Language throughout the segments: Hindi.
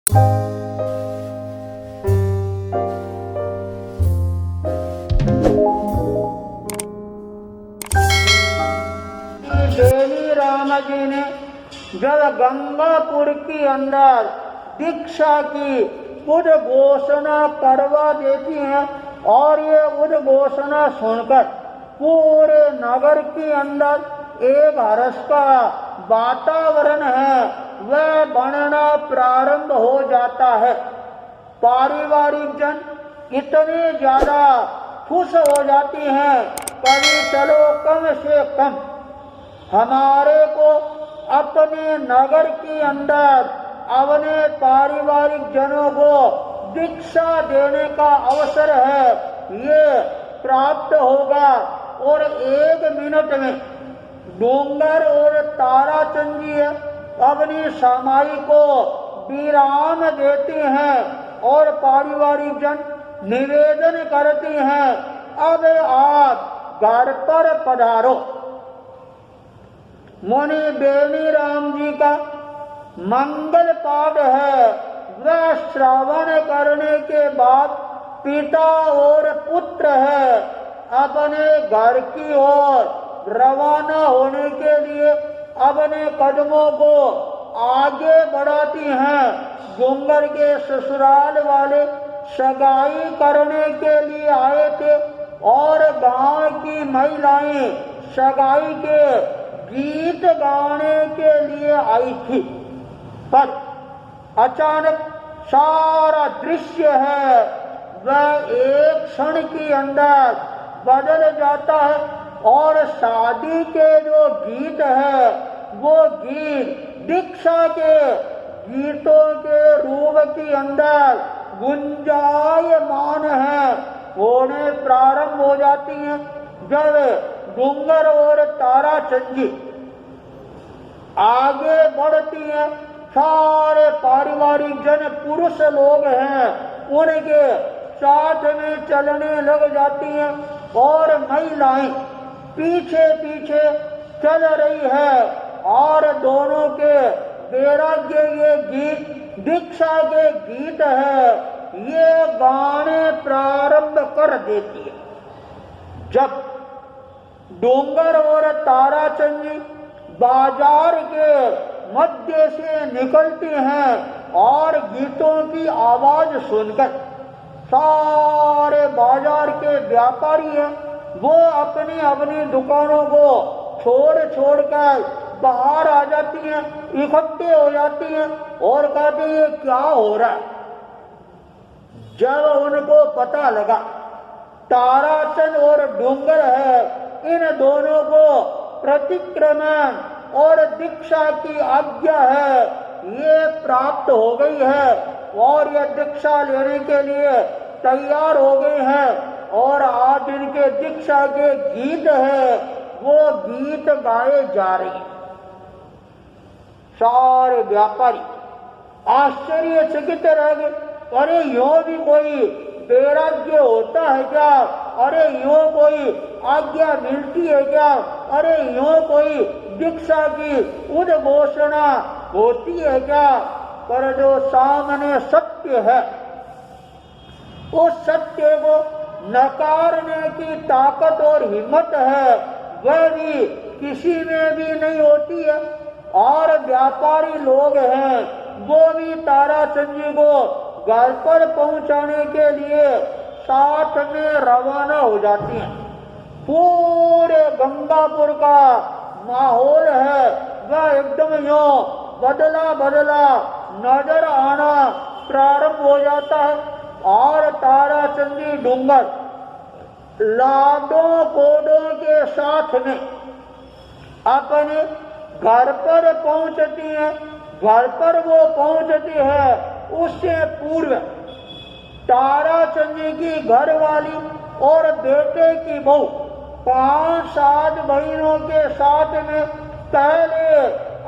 देवी राम जी ने जब गंगापुर के अंदर दीक्षा की उद्घोषणा करवा देती हैं और ये उद्घोषणा सुनकर पूरे नगर के अंदर एक हर्ष का वातावरण है वह बनना प्रारंभ हो जाता है। पारिवारिक जन इतने ज्यादा खुश हो जाती हैं, कभी चलो कम से कम हमारे को अपने नगर के अंदर अपने पारिवारिक जनों को दीक्षा देने का अवसर है, ये प्राप्त होगा। और 1 मिनट में डोंगर और ताराचंद जी अपनी समाई को विराम देती हैं और पारिवारिक जन निवेदन करती हैं, अब आप घर पर पधारो। मुनि बेनी राम जी का मंगल पाठ है, वह श्रवण करने के बाद पिता और पुत्र है अपने घर की ओर रवाना होने के लिए अपने कदमों को आगे बढ़ाती हैं। डूंगर के ससुराल वाले सगाई करने के लिए आए थे और गांव की महिलाएं सगाई के गीत गाने के लिए आई थी, पर अचानक सारा दृश्य है वह एक क्षण के अंदर बदल जाता है और शादी के जो गीत है वो गीत दीक्षा के गीतों के रूप के अंदर गुंजायमान है, होने प्रारंभ हो जाती हैं। जब डूंगर और ताराचंद जी आगे बढ़ती हैं, सारे पारिवारिक जन पुरुष लोग हैं उनके साथ में चलने लग जाती हैं और महिलाएं पीछे पीछे चल रही है और दोनों के वैराग्य ये गीत दीक्षा के गीत है ये गाने प्रारंभ कर देती है। जब डूंगर और ताराचंद जी बाजार के मध्य से निकलती हैं और गीतों की आवाज सुनकर सारे बाजार के व्यापारी हैं वो अपनी अपनी दुकानों को छोड़ कर बाहर आ जाती हैं, इकट्ठे हो जाती हैं और कहते हैं ये क्या हो रहा है। जब उनको पता लगा ताराचंद और डूंगर है, इन दोनों को प्रतिक्रमण और दीक्षा की आज्ञा है ये प्राप्त हो गई है और ये दीक्षा लेने के लिए तैयार हो गए हैं और आज इनके दीक्षा के गीत है वो गीत गाए जा रहे हैं। सारे व्यापारी आश्चर्यचकित रह गए, अरे यूं भी कोई वैराग्य होता है क्या, अरे यूं कोई आज्ञा मिलती है क्या, अरे यूं कोई दीक्षा की उद्घोषणा होती है क्या। पर जो सामने सत्य है उस सत्य को नकारने की ताकत और हिम्मत है वह भी किसी में भी नहीं होती है। और व्यापारी लोग हैं वो भी ताराचंद जी को घर पर पहुंचाने के लिए साथ में रवाना हो जाती हैं। पूरे गंगापुर का माहौल है वह एकदम यूं बदला बदला नजर आना प्रारंभ हो जाता है और ताराचंदी डूंगर लाडों कोडों के साथ में अपने घर पर पहुंचती है। घर पर वो पहुंचती है उससे पूर्व ताराचंदी की घरवाली और बेटे की बहू 5-7 बहनों के साथ में पहले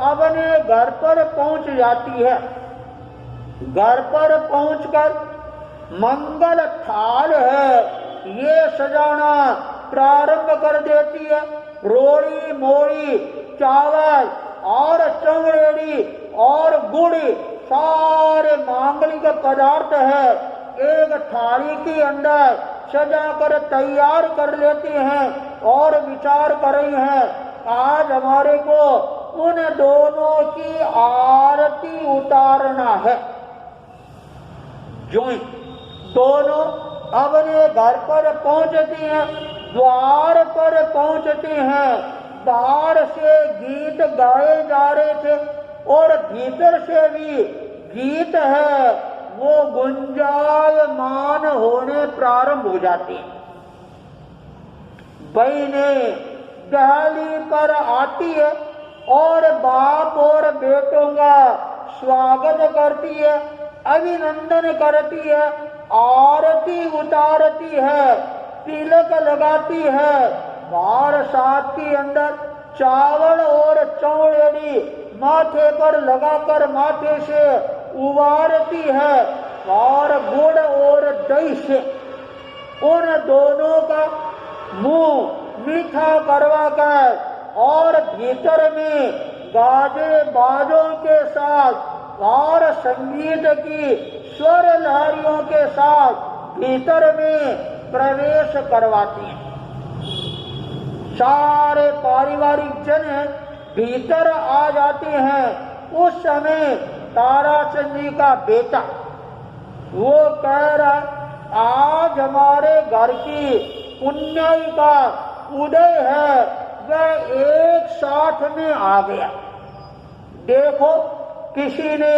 अपने घर पर पहुंच जाती है। घर पर पहुंचकर मंगल थाल है ये सजाना प्रारंभ कर देती है। रोड़ी मोड़ी चावल और चंगेड़ी और गुड़ सारे मांगलिक पदार्थ है एक थाली के अंदर सजा कर तैयार कर लेती हैं और विचार कर रही हैं आज हमारे को उन दोनों की आरती उतारना है। जो दोनों अपने घर पर पहुंचती हैं, द्वार पर पहुंचती हैं, बाहर से गीत गाए जा रहे थे और भीतर से भी गीत है वो गुंजायमान होने प्रारंभ हो जाते हैं। बहनें दहली पर आती है और बाप और बेटों का स्वागत करती है, अभिनंदन करती है, आरती उतारती है, तिलक लगाती है, बार साथ के अंदर चावल और चौड़ेड़ी माथे पर लगाकर माथे से उबारती है और गुड़ और दही से उन दोनों का मुंह मीठा करवा कर और भीतर में गाजे बाजों के साथ और संगीत की स्वर लहरियों के साथ भीतर में प्रवेश करवाती हैं। सारे पारिवारिक जन भीतर आ जाते हैं। उस समय ताराचंद जी का बेटा वो कह रहा आज हमारे घर की पुण्याई का उदय है, वह एक साथ में आ गया। देखो किसी ने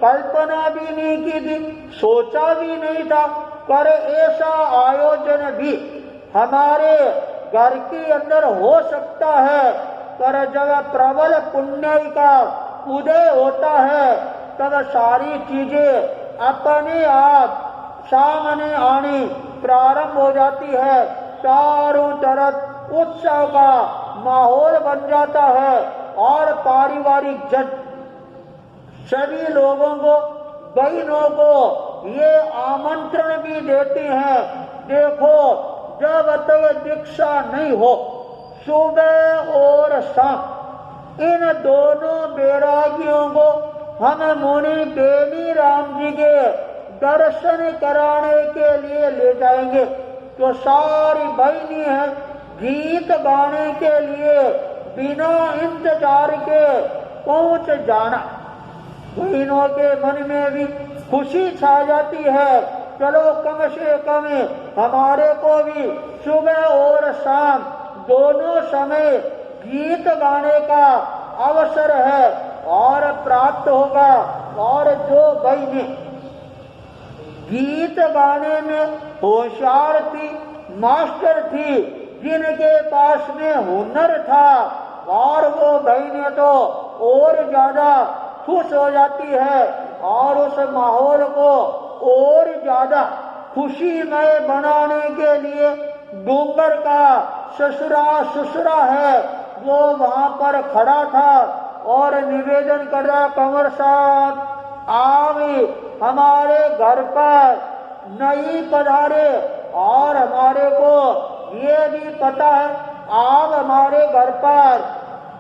कल्पना भी नहीं की थी, सोचा भी नहीं था पर ऐसा आयोजन भी हमारे घर के अंदर हो सकता है। पर जब प्रबल पुण्याई का उदय होता है तब सारी चीजें अपने आप सामने आनी प्रारंभ हो जाती है। चारों तरफ उत्सव का माहौल बन जाता है और पारिवारिक जन सभी लोगों को बहनों को ये आमंत्रण भी देते हैं। देखो जब तक दीक्षा नहीं हो सुबह और शाम इन दोनों बैरागियों को हम मुनि बेनी राम जी के दर्शन कराने के लिए ले जाएंगे। तो सारी बहनी है गीत गाने के लिए बिना इंतजार के पहुंच जाना। बहनों के मन में भी खुशी छा जाती है, चलो कम से कम हमारे को भी सुबह और शाम दोनों समय गीत गाने का अवसर है और प्राप्त होगा। और जो बहनें गीत गाने में होशियार थी, मास्टर थी, जिनके पास में हुनर था और वो बहनें तो और ज्यादा खुश हो जाती है और उस माहौल को और ज्यादा खुशीमय बनाने के लिए डूंगर का ससुरा है वो वहां पर खड़ा था और निवेदन कर रहा कंवर साहब आप हमारे घर पर नहीं पधारे और हमारे को ये भी पता है आप हमारे घर पर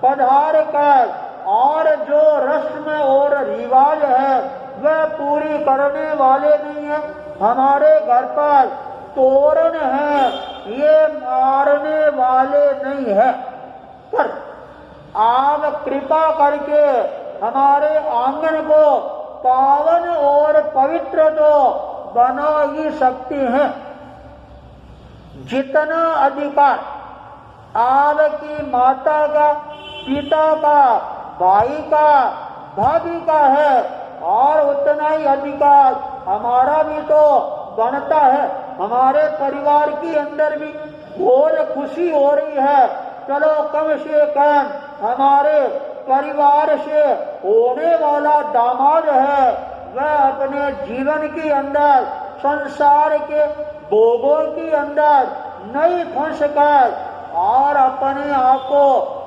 पधार कर और जो रस्म और रिवाज है वह पूरी करने वाले नहीं है। हमारे घर पर तोरण है ये मारने वाले नहीं है, पर आप कृपा करके हमारे आंगन को पावन और पवित्र तो बना ही सकती हैं। जितना अधिकार आपकी माता का, पिता का, भाई का, भाभी का है और उतना ही अधिकार हमारा भी तो बनता है। हमारे परिवार के अंदर भी और खुशी हो रही है, चलो कम से कम हमारे परिवार से होने वाला दामाद है वह अपने जीवन के अंदर संसार के भोगों के अंदर नहीं फंस कर और अपने आप को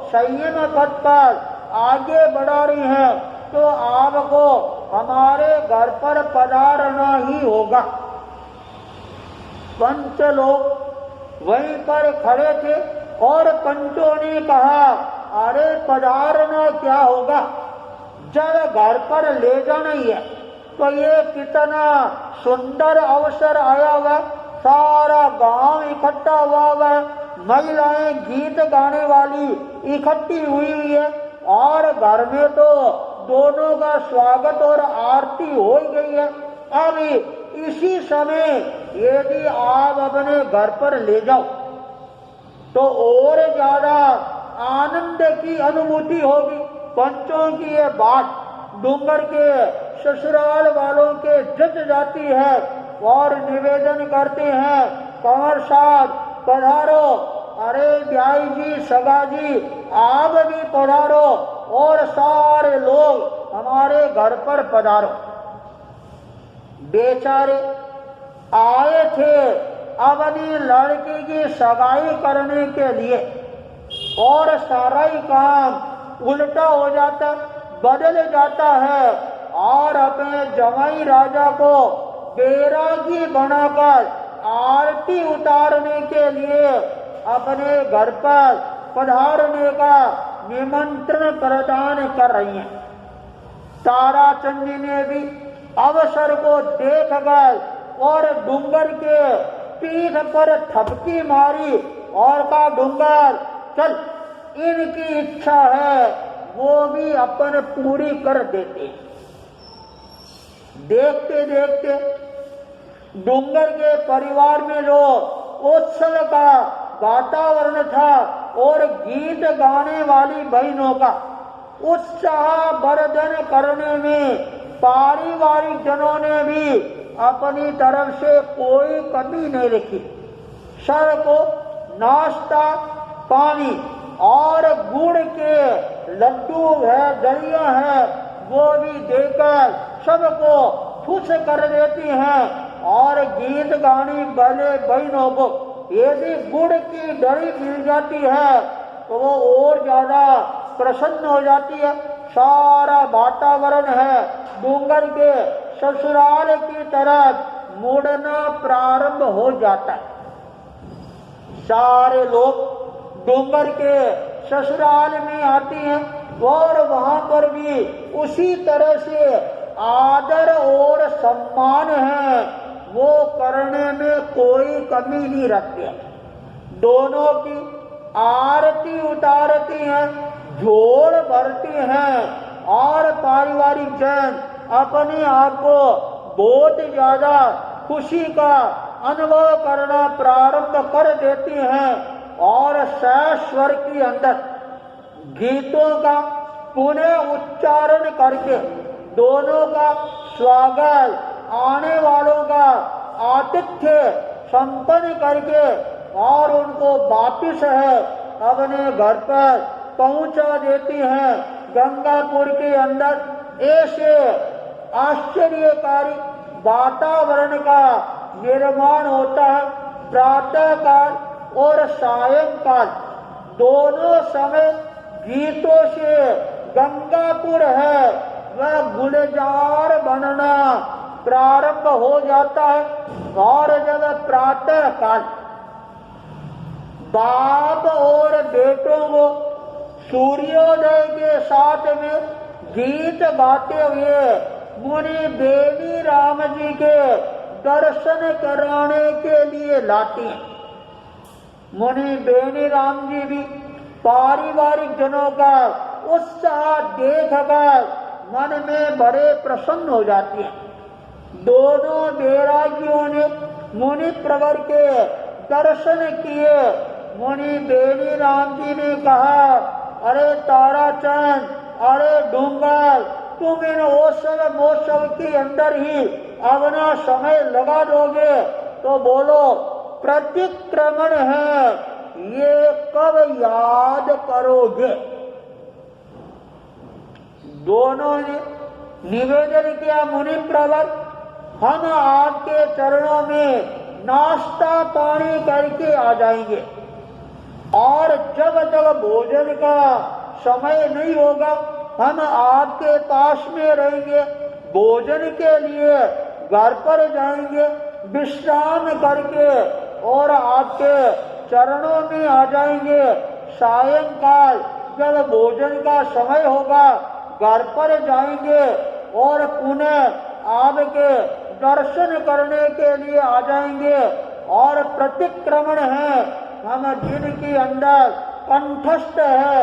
संयम पथ पर आगे बढ़ा रही है, तो आपको हमारे घर पर पधारना ही होगा। पंच लोग वहीं पर खड़े थे और पंचों ने कहा अरे पधारना क्या होगा, जब घर पर ले जाना ही है तो ये कितना सुंदर अवसर आया हुआ, सारा गांव इकट्ठा हुआ हुआ, महिलाएं गीत गाने वाली इकट्ठी हुई है और घर में तो दोनों का स्वागत और आरती हो गई है। अब इसी समय यदि आप अपने घर पर ले जाओ तो और ज्यादा आनंद की अनुभूति होगी। पंचों की ये बात डूंगर के ससुराल वालों के जच जाती है और निवेदन करते हैं, कंवर साहब पधारो, अरे ब्याई जी सगा जी आप भी पधारो और सारे लोग हमारे घर पर पधारो। बेचारे आए थे अपनी लड़की की सगाई करने के लिए और सारा ही काम उल्टा हो जाता, बदल जाता है और अपने जमाई राजा को बैरागी बनाकर आरती उतारने के लिए अपने घर पर पधारने का निमंत्रण प्रदान कर रही हैं। ताराचंदी ने भी अवसर को देख गए और डूंगर के पीठ पर थपकी मारी और कहा, डूंगर चल, इनकी इच्छा है वो भी अपन पूरी कर देते। देखते देखते डूंगर के परिवार में जो उत्सव का वातावरण था और गीत गाने वाली बहनों का उत्साह वर्धन करने में पारिवारिक जनों ने भी अपनी तरफ से कोई कमी नहीं रखी। सर को नाश्ता पानी और गुड़ के लड्डू है, दलिया है, वो भी देकर सबको खुश कर देती हैं और गीत गाने वाले बहनों को यदि गुड़ की डली मिल जाती है तो वो और ज्यादा प्रसन्न हो जाती है। सारा वातावरण है डूंगर के ससुराल की तरफ मुड़ना प्रारंभ हो जाता है। सारे लोग डूंगर के ससुराल में आती हैं और वहां पर भी उसी तरह से आदर और सम्मान है वो करने में कोई कमी नहीं रखते। दोनों की आरती उतारती हैं, झोल भरती हैं और पारिवारिक जन अपने आप को बहुत ज्यादा खुशी का अनुभव करना प्रारंभ कर देती हैं और स्वर के अंदर गीतों का पुनः उच्चारण करके दोनों का स्वागत, आने वालों का आतिथ्य संपन्न करके और उनको वापिस है अपने घर पर पहुंचा देती हैं। गंगापुर के अंदर ऐसे आश्चर्यकारी वातावरण का निर्माण होता है। प्रातः काल और सायंकाल दोनों समय गीतों से गंगापुर है वह गुलजार बनना प्रारंभ हो जाता है। और जब प्रातः काल बाप और बेटों को सूर्योदय के साथ में गीत गाते हुए मुनि बेनी राम जी के दर्शन कराने के लिए लाते हैं। मुनि बेनी राम जी भी पारिवारिक जनों का उत्साह देखकर मन में बड़े प्रसन्न हो जाते हैं। दोनों बैरागियों ने मुनि प्रवर के दर्शन किए। मुनि बेनी राम जी ने कहा, अरे ताराचंद, अरे डूंगर, तुम इन ओसव मोसव के अंदर ही अपना समय लगा दोगे तो बोलो प्रतिक्रमण है ये कब याद करोगे। दोनों ने निवेदन किया, मुनि प्रवर, हम आपके चरणों में नाश्ता पानी करके आ जाएंगे और जब तक भोजन का समय नहीं होगा हम आपके पास में रहेंगे, भोजन के लिए घर पर जाएंगे, विश्राम करके और आपके चरणों में आ जाएंगे। सायंकाल जब भोजन का समय होगा घर पर जाएंगे और पुनः आपके दर्शन करने के लिए आ जाएंगे और प्रतिक्रमण है हम जिनके अंदर कंठस्थ है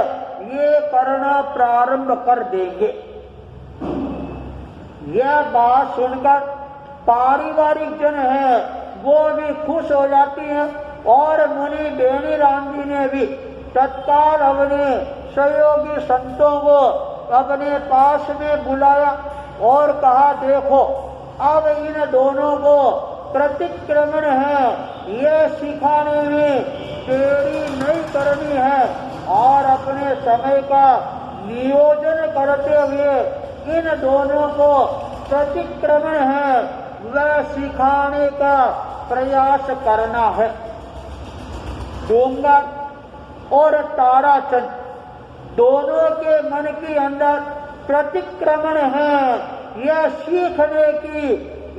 ये करना प्रारंभ कर देंगे। यह बात सुनकर पारिवारिक जन है वो भी खुश हो जाती हैं और मुनि बेनीराम जी ने भी तत्काल अपने सहयोगी संतों को अपने पास में बुलाया और कहा देखो अब इन दोनों को प्रतिक्रमण है ये सिखाने में देरी नहीं करनी है और अपने समय का नियोजन करते हुए इन दोनों को प्रतिक्रमण है वह सिखाने का प्रयास करना है। डोंगर और ताराचंद दोनों के मन के अंदर प्रतिक्रमण है यह सीखने की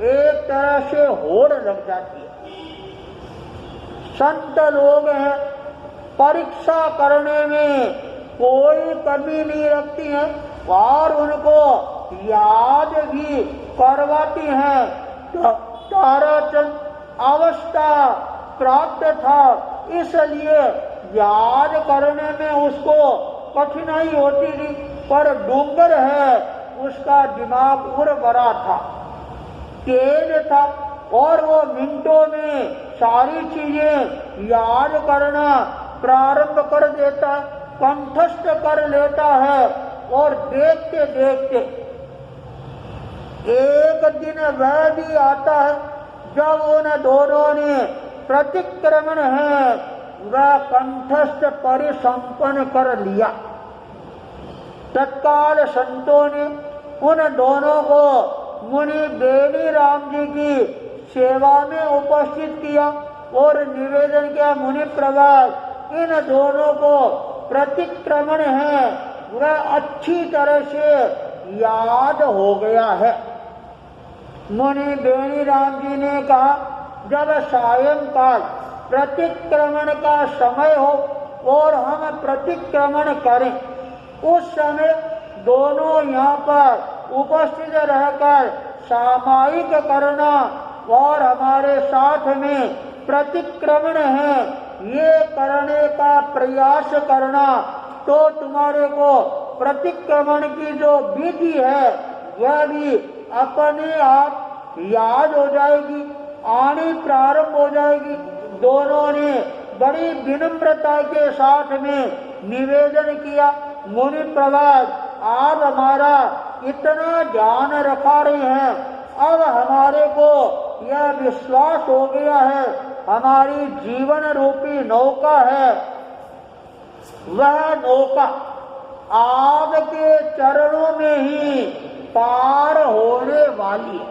एक तरह से होड़ लग जाती है। संत लोग हैं परीक्षा करने में कोई कमी नहीं रखती हैं और उनको याद भी करवाती हैं। ताराचंद अवस्था प्राप्त था इसलिए याद करने में उसको कठिनाई होती थी पर डूंगर है उसका दिमाग उर्वरा था तेज था और वो मिनटों में सारी चीजें याद करना प्रारंभ कर देता कंठस्थ कर लेता है और देखते देखते एक दिन वह भी आता है जब उन दोनों ने प्रतिक्रमण है वह कंठस्थ परिसंपन्न कर लिया। तत्काल संतों ने उन दोनों को मुनि बेनीराम जी की सेवा में उपस्थित किया और निवेदन किया मुनि प्रवास इन दोनों को प्रतिक्रमण है वह अच्छी तरह से याद हो गया है। मुनि बेनीराम जी ने कहा जब सायंकाल प्रतिक्रमण का समय हो और हम प्रतिक्रमण करें उस समय दोनों यहाँ पर उपस्थित रहकर सामायिक करना और हमारे साथ में प्रतिक्रमण है ये करने का प्रयास करना तो तुम्हारे को प्रतिक्रमण की जो विधि है वह भी अपने आप याद हो जाएगी आनी प्रारंभ हो जाएगी। दोनों ने बड़ी विनम्रता के साथ में निवेदन किया मुनि प्रवास आप हमारा इतना ध्यान रखा रहे हैं अब हमारे को यह विश्वास हो गया है हमारी जीवन रूपी नौका है वह नौका आपके चरणों में ही पार होने वाली है।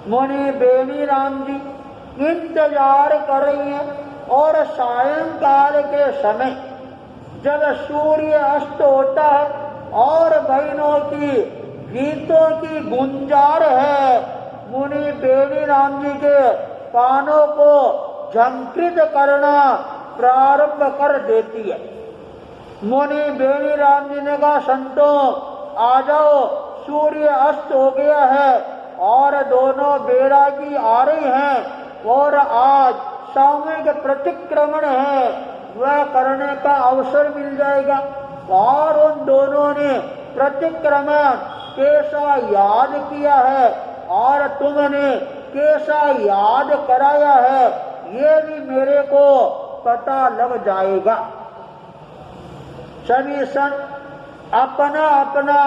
मुनि बेनीराम जी इंतजार कर रही हैं और सायंकाल के समय जब सूर्य अस्त होता है और बहनों की गीतों की गुंजार है मुनि बेनीराम जी के कानों को झंकृत करना प्रारंभ कर देती है। मुनि बेनीराम जी ने कहा संतों आ जाओ सूर्य अस्त हो गया है और दोनों बैरागी आ रही हैं और आज सामूहिक प्रतिक्रमण है वह करने का अवसर मिल जाएगा। और उन दोनों ने प्रतिक्रमण कैसा याद किया है और तुमने कैसा याद कराया है ये भी मेरे को पता लग जाएगा। सभी संत अपना अपना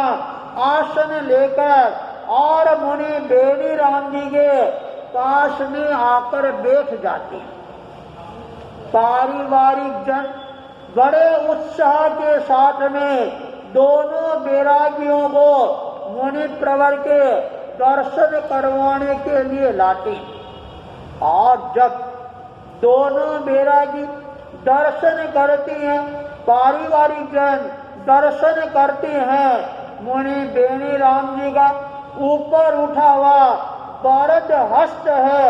आसन लेकर और मुनि बेनीराम जी के पास में आकर बैठ जाते हैं। पारिवारिक जन बड़े उत्साह के साथ में दोनों बैरागियों को मुनि प्रवर के दर्शन करवाने के लिए लाते हैं। और जब दोनों बैरागी दर्शन करती हैं पारिवारिक जन दर्शन करते हैं मुनि बेनीराम जी का ऊपर उठा हुआ वरद हस्त है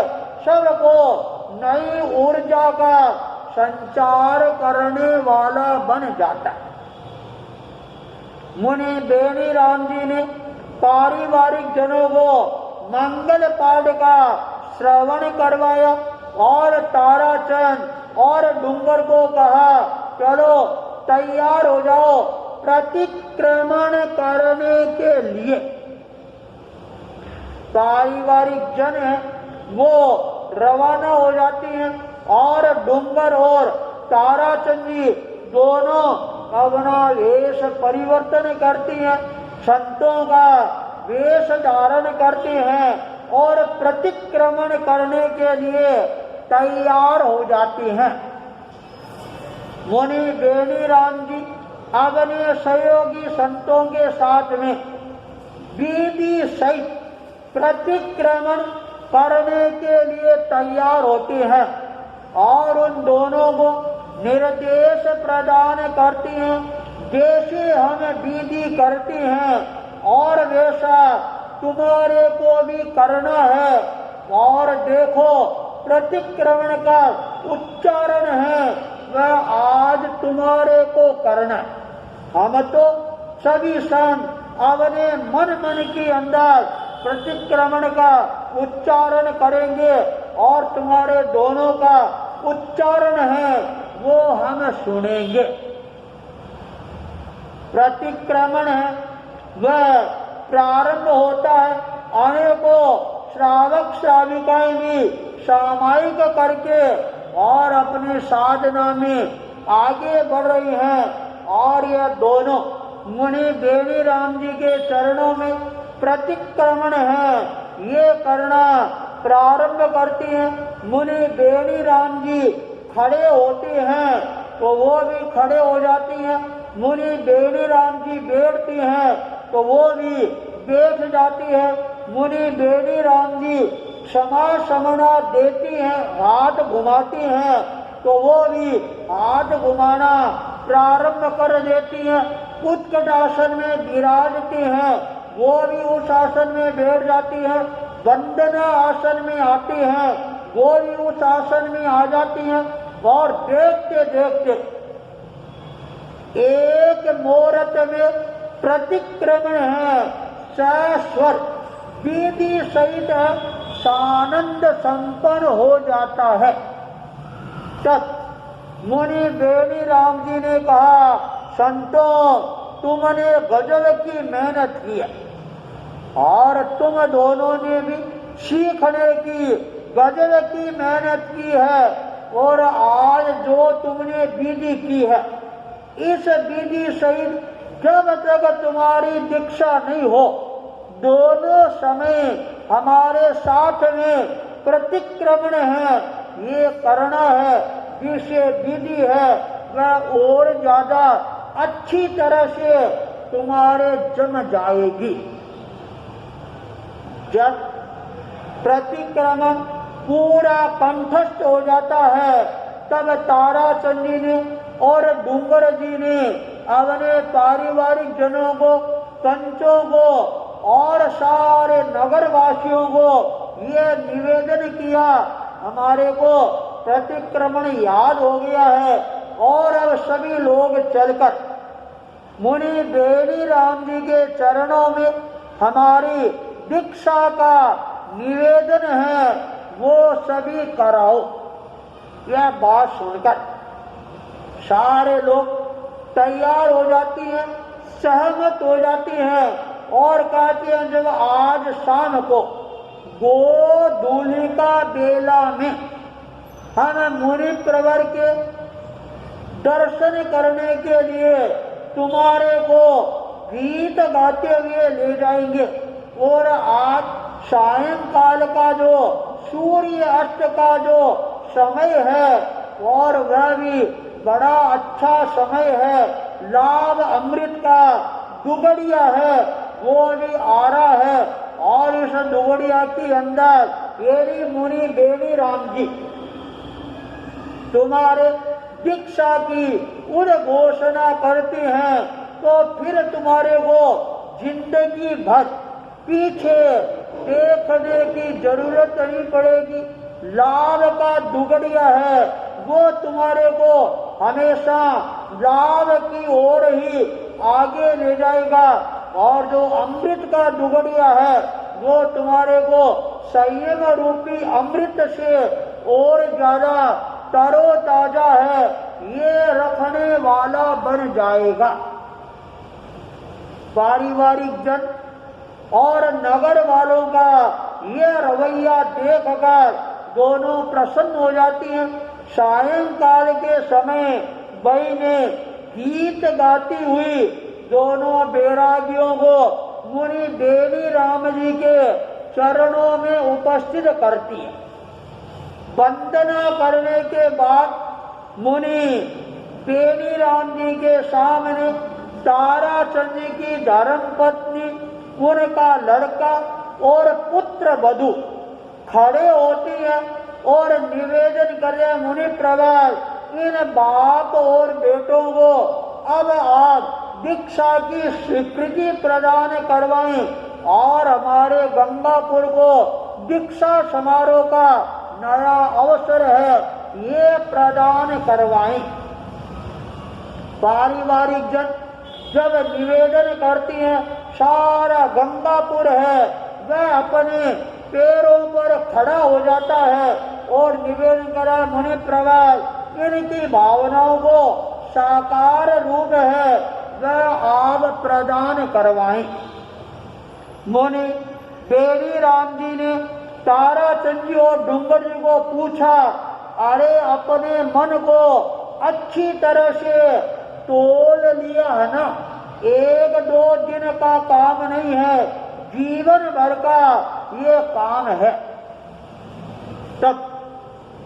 सबको नई ऊर्जा का संचार करने वाला बन जाता है। मुनि बेनी राम जी ने पारिवारिक जनों को मंगल पाठ का श्रवण करवाया और ताराचंद और डूंगर को कहा, चलो तैयार हो जाओ प्रतिक्रमण करने के लिए। पारिवारिक जन है वो रवाना हो जाती हैं और डूंगर और ताराचंद जी दोनों अपना वेश परिवर्तन करती हैं, संतों का वेश धारण करते हैं और प्रतिक्रमण करने के लिए तैयार हो जाती हैं। मुनि बेनी राम जी अपने सहयोगी संतों के साथ में विधि सहित प्रतिक्रमण करने के लिए तैयार होते हैं और उन दोनों को निर्देश प्रदान करती हैं, जैसे हम विधि करती हैं और वैसा तुम्हारे को भी करना है। और देखो प्रतिक्रमण का उच्चारण है वह आज तुम्हारे को करना। हम तो सभी संत अपने मन के अंदर प्रतिक्रमण का उच्चारण करेंगे और तुम्हारे दोनों का उच्चारण है वो हम सुनेंगे। प्रतिक्रमण है वह प्रारंभ होता है, अनेकों श्रावक श्राविकाएं भी सामायिक करके और अपनी साधना में आगे बढ़ रही हैं और यह दोनों मुनि बेनी राम जी के चरणों में प्रतिक्रमण है ये करना प्रारंभ करती हैं। मुनि बेनी राम जी खड़े होते हैं तो वो भी खड़े हो जाती हैं, मुनि बेनी राम जी बैठती हैं तो वो भी बैठ जाती है। मुनि बेनी राम जी क्षमा समना देती हैं, हाथ घुमाती हैं तो वो भी हाथ घुमाना प्रारंभ कर देती हैं। उत्कट आसन में विराजती हैं, वो भी उस आसन में बैठ जाती हैं। वंदना आसन में आती हैं, वो भी उस आसन में आ जाती हैं और देखते देखते एक मुहूर्त में प्रतिक्रमण है सस्वर विधि सहित सानंद संपन्न हो जाता है। तब मुनि बेनी राम जी ने कहा, संतों तुमने गजब की मेहनत की है और तुम दोनों ने भी सीखने की गजब की मेहनत की है और आज जो तुमने विधि की है इस विधि सहित जब तक तुम्हारी दीक्षा नहीं हो दोनों समय हमारे साथ में प्रतिक्रमण है ये करना है, जिसे विधि है वह और ज्यादा अच्छी तरह से तुम्हारे जम जाएगी। जब प्रतिक्रमण पूरा कंठस्थ हो जाता है तब ताराचंद जी ने और डूंगर जी ने अपने पारिवारिक जनों को, पंचों को और सारे नगरवासियों को ये निवेदन किया, हमारे को प्रतिक्रमण याद हो गया है और अब सभी लोग चलकर मुनि बेनी राम जी के चरणों में हमारी दीक्षा का निवेदन है वो सभी कराओ। यह बात सुनकर सारे लोग तैयार हो जाती हैं, सहमत हो जाती हैं और कहती हैं जब आज शाम को गोधूलिका बेला में हम मुनि प्रवर के दर्शन करने के लिए तुम्हारे को गीत गाते हुए ले जाएंगे और आज सायंकाल का जो सूर्य अस्त का जो समय है और वह भी बड़ा अच्छा समय है, लाभ अमृत का दुगड़िया है वो भी आ रहा है और इस दुगड़िया के अंदर मेरी मुनि बेनी राम जी तुम्हारे दीक्षा की उद्घोषणा करती हैं तो फिर तुम्हारे को जिंदगी भर पीछे देखने की जरूरत नहीं पड़ेगी। लाभ का दुगड़िया है वो तुम्हारे को हमेशा लाभ की ओर ही आगे ले जाएगा। और जो अमृत का दुगड़िया है वो तुम्हारे को संयम रूपी अमृत से और ज्यादा तरोताजा है, ये रखने वाला बन जाएगा। पारिवारिक जन और नगर वालों का ये रवैया देखकर दोनों प्रसन्न हो जाती हैं। सायंकाल के समय बहनें गीत गाती हुई दोनों बैरागियों को मुनि बेनी राम जी के चरणों में उपस्थित करती है। वंदना करने के बाद मुनि बेनी राम जी के सामने ताराचंद जी की धर्म पत्नी, उनका लड़का और पुत्र वधू खड़े होती है और निवेदन करे, मुनि प्रवाल इन बाप और बेटों को अब आप दीक्षा की स्वीकृति प्रदान करवाएं और हमारे गंगापुर को दीक्षा समारोह का नया अवसर है, ये प्रदान करवाएं। पारिवारिक जन जब निवेदन करती हैं, सारा गंगापुर है वह अपने पैरों पर खड़ा हो जाता है और निवेदन करा, मुनि प्रवाल इनकी भावनाओं को साकार रूप है वह आप प्रदान करवाएं। मुनि बेनी राम जी ने ताराचंद जी और डूंगर जी को पूछा, अरे अपने मन को अच्छी तरह से तोल लिया है ना, एक दो दिन का काम नहीं है, जीवन भर का ये काम है। तब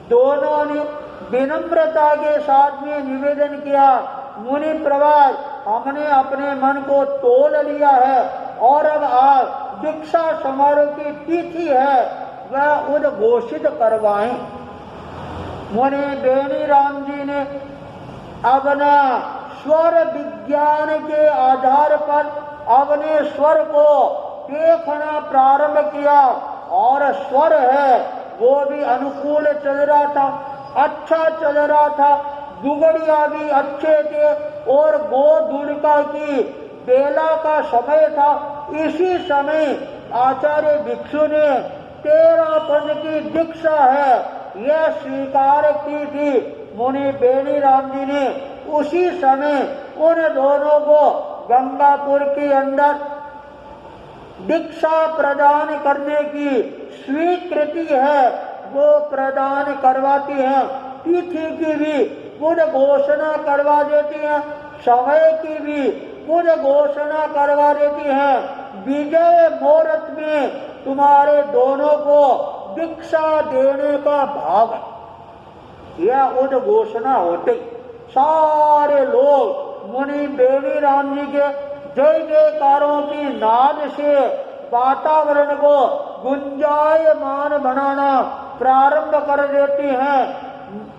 दोनों ने विनम्रता के साथ में निवेदन किया, मुनि प्रवाल हमने अपने मन को तोल लिया है और अब आप दीक्षा समारोह की तिथि है वह उद्घोषित करवाएं। मुनि बेनी राम जी ने अपना स्वर विज्ञान के आधार पर अपने स्वर को देखना प्रारंभ किया और स्वर है वो भी अनुकूल चल रहा था, अच्छा चल रहा था, दुगड़िया भी अच्छे थे और गोधूलिका की बेला का समय था। इसी समय आचार्य भिक्षु ने 13 पद की दीक्षा है यह स्वीकार की थी। मुनि बेनी राम जी ने उसी समय उन दोनों को गंगापुर के अंदर दीक्षा प्रदान करने की स्वीकृति है वो प्रदान करवाती हैं। तिथि की भी खुद घोषणा करवा देती हैं, समय की भी खुद घोषणा करवा देती हैं। विजय मुहूर्त में तुम्हारे दोनों को दीक्षा देने का भाव है, यह उद्घोषणा होते सारे लोग मुनि बेनी राम जी के जय जयकारों की नाद से वातावरण को गुंजायमान बनाना प्रारंभ कर देती हैं।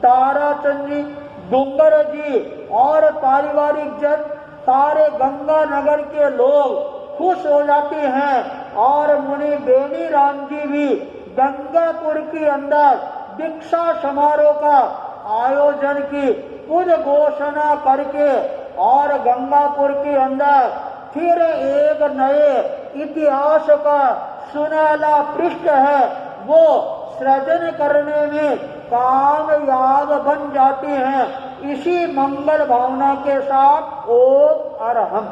ताराचंद जी, डूंगर जी और पारिवारिक जन सारे गंगा नगर के लोग खुश हो जाते हैं और मुनि बेनी राम जी भी गंगापुर के अंदर दीक्षा समारोह का आयोजन की उद्घोषणा करके और गंगापुर के अंदर फिर एक नए इतिहास का सुनहला पृष्ठ है वो सृजन करने में कामयाब बन जाते हैं। इसी मंगल भावना के साथ ओम अरहम।